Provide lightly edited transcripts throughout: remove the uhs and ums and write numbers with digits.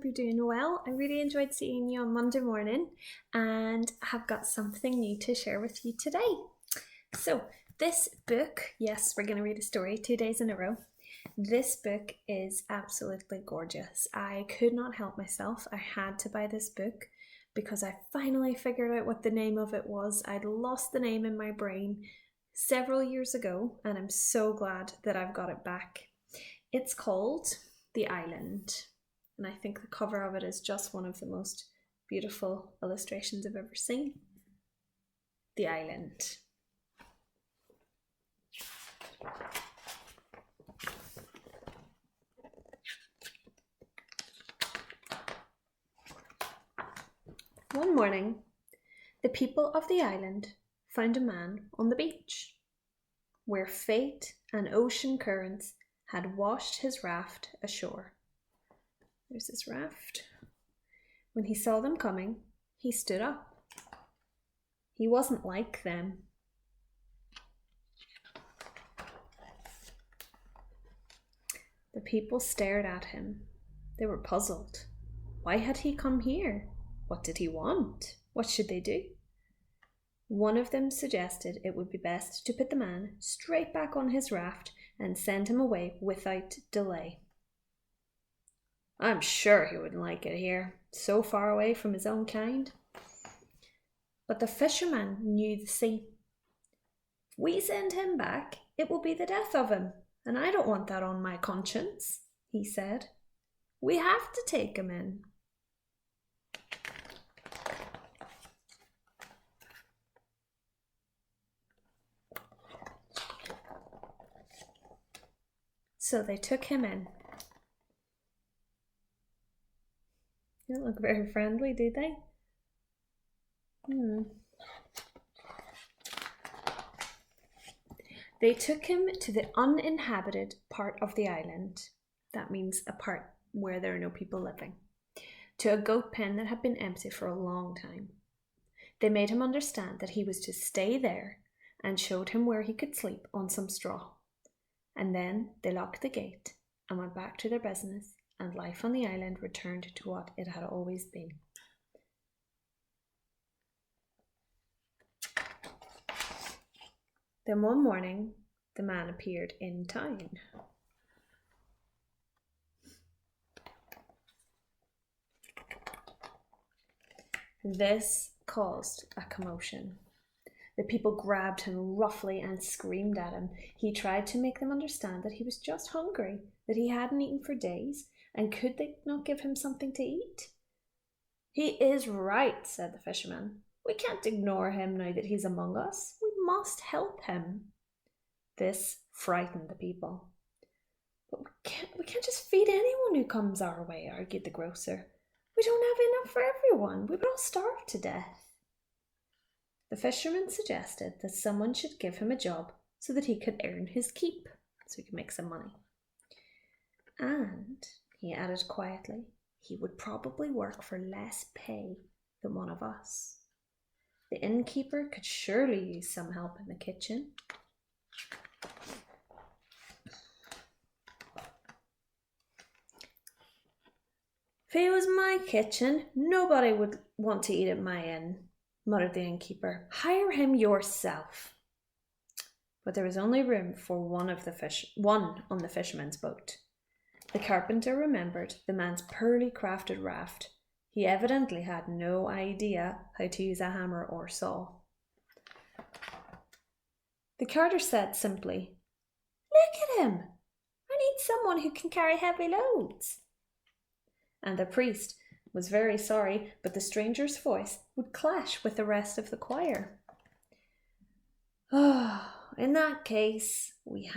hope you're doing well. I really enjoyed seeing you on Monday morning and have got something new to share with you today. So, this book, yes, we're going to read a story 2 days in a row. This book is absolutely gorgeous. I could not help myself. I had to buy this book because I finally figured out what the name of it was. I'd lost the name in my brain several years ago, and I'm so glad that I've got it back. It's called The Island, and I think the cover of it is just one of the most beautiful illustrations I've ever seen. The Island. One morning, the people of the island found a man on the beach, where fate and ocean currents had washed his raft ashore. There's his raft. When he saw them coming, he stood up. He wasn't like them. The people stared at him. They were puzzled. Why had he come here? What did he want? What should they do? One of them suggested it would be best to put the man straight back on his raft and send him away without delay. I'm sure he wouldn't like it here, so far away from his own kind. But the fisherman knew the sea. If we send him back, it will be the death of him, and I don't want that on my conscience, he said. We have to take him in. So they took him in. They don't look very friendly, do they? They took him to the uninhabited part of the island. That means a part where there are no people living. To a goat pen that had been empty for a long time. They made him understand that he was to stay there and showed him where he could sleep on some straw. And then they locked the gate and went back to their business, and life on the island returned to what it had always been. Then one morning, the man appeared in town. This caused a commotion. The people grabbed him roughly and screamed at him. He tried to make them understand that he was just hungry, that he hadn't eaten for days, and could they not give him something to eat? He is right, said the fisherman. We can't ignore him now that he's among us. We must help him. This frightened the people. But we can't just feed anyone who comes our way, argued the grocer. We don't have enough for everyone. We would all starve to death. The fisherman suggested that someone should give him a job so that he could earn his keep, so he could make some money. And, he added quietly, he would probably work for less pay than one of us. The innkeeper could surely use some help in the kitchen. If it was my kitchen, nobody would want to eat at my inn, muttered the innkeeper. Hire him yourself. But there was only room for one on the fisherman's boat. The carpenter remembered the man's poorly crafted raft. He evidently had no idea how to use a hammer or saw. The carter said simply, Look at him! I need someone who can carry heavy loads. And the priest was very sorry, but the stranger's voice would clash with the rest of the choir. In that case, we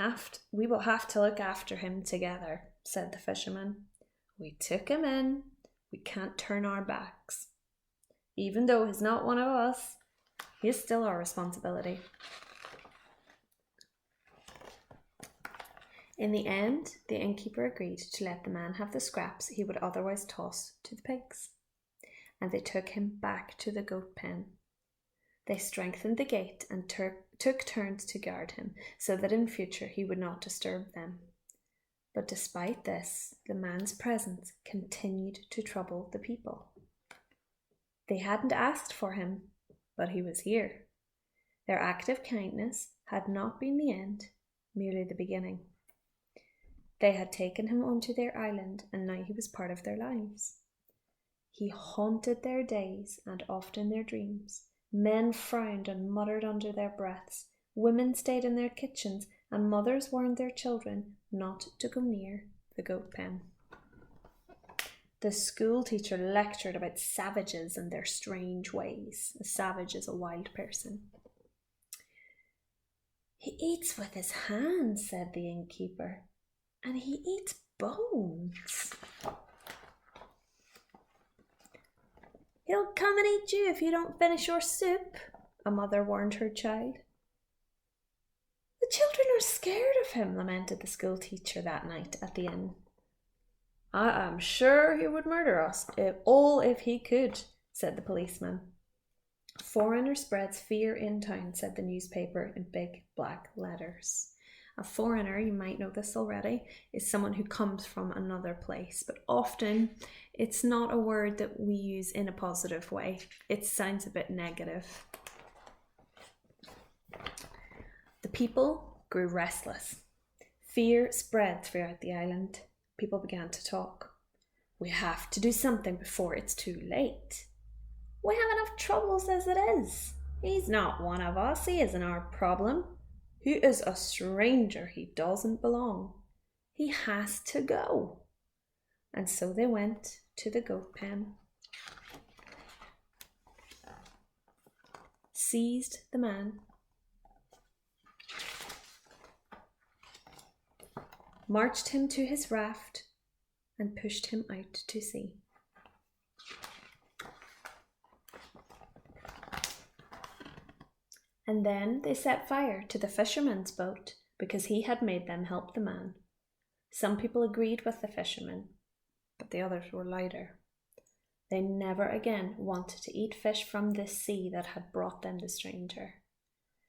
will have to look after him together, said the fisherman. We took him in. We can't turn our backs. Even though he's not one of us, he is still our responsibility. In the end, the innkeeper agreed to let the man have the scraps he would otherwise toss to the pigs, and they took him back to the goat pen. They strengthened the gate and took turns to guard him, so that in future he would not disturb them. But despite this, the man's presence continued to trouble the people. They hadn't asked for him, but he was here. Their act of kindness had not been the end, merely the beginning. They had taken him onto their island, and now he was part of their lives. He haunted their days and often their dreams. Men frowned and muttered under their breaths. Women stayed in their kitchens, and mothers warned their children not to go near the goat pen. The school teacher lectured about savages and their strange ways. A savage is a wild person. "He eats with his hands," said the innkeeper, "and he eats bones." "He'll come and eat you if you don't finish your soup," a mother warned her child. "The children are scared of him," lamented the school teacher that night at the inn. "I am sure he would murder us, if he could," said the policeman. "Foreigner spreads fear in town," said the newspaper in big black letters. A foreigner, you might know this already, is someone who comes from another place, but often it's not a word that we use in a positive way. It sounds a bit negative. The people grew restless. Fear spread throughout the island. People began to talk. "We have to do something before it's too late. We have enough troubles as it is. He's not one of us. He isn't our problem. He is a stranger. He doesn't belong. He has to go." And so they went to the goat pen, seized the man, marched him to his raft, and pushed him out to sea. And then they set fire to the fisherman's boat because he had made them help the man. Some people agreed with the fisherman, but the others were louder. They never again wanted to eat fish from this sea that had brought them the stranger.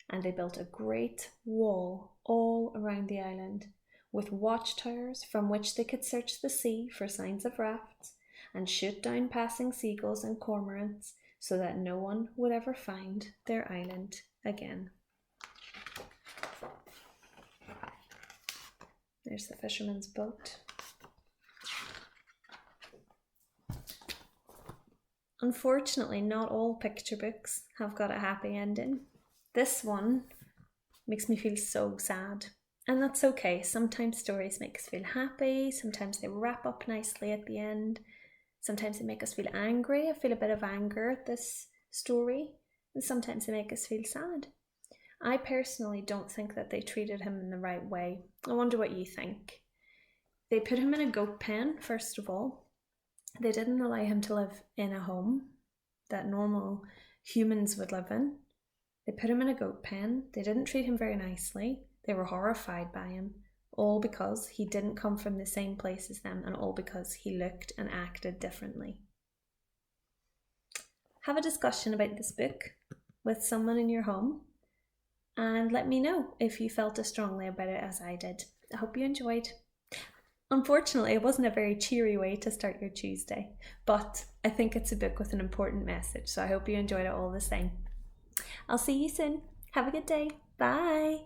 And they built a great wall all around the island, with watchtowers from which they could search the sea for signs of rafts and shoot down passing seagulls and cormorants so that no one would ever find their island again. There's the fisherman's boat. Unfortunately, not all picture books have got a happy ending. This one makes me feel so sad. And that's okay. Sometimes stories make us feel happy. Sometimes they wrap up nicely at the end. Sometimes they make us feel angry. I feel a bit of anger at this story. And sometimes they make us feel sad. I personally don't think that they treated him in the right way. I wonder what you think. They put him in a goat pen, first of all. They didn't allow him to live in a home that normal humans would live in. They put him in a goat pen. They didn't treat him very nicely. They were horrified by him, all because he didn't come from the same place as them, and all because he looked and acted differently. Have a discussion about this book with someone in your home and let me know if you felt as strongly about it as I did. I hope you enjoyed. Unfortunately, it wasn't a very cheery way to start your Tuesday, but I think it's a book with an important message, so I hope you enjoyed it all the same. I'll see you soon. Have a good day. Bye.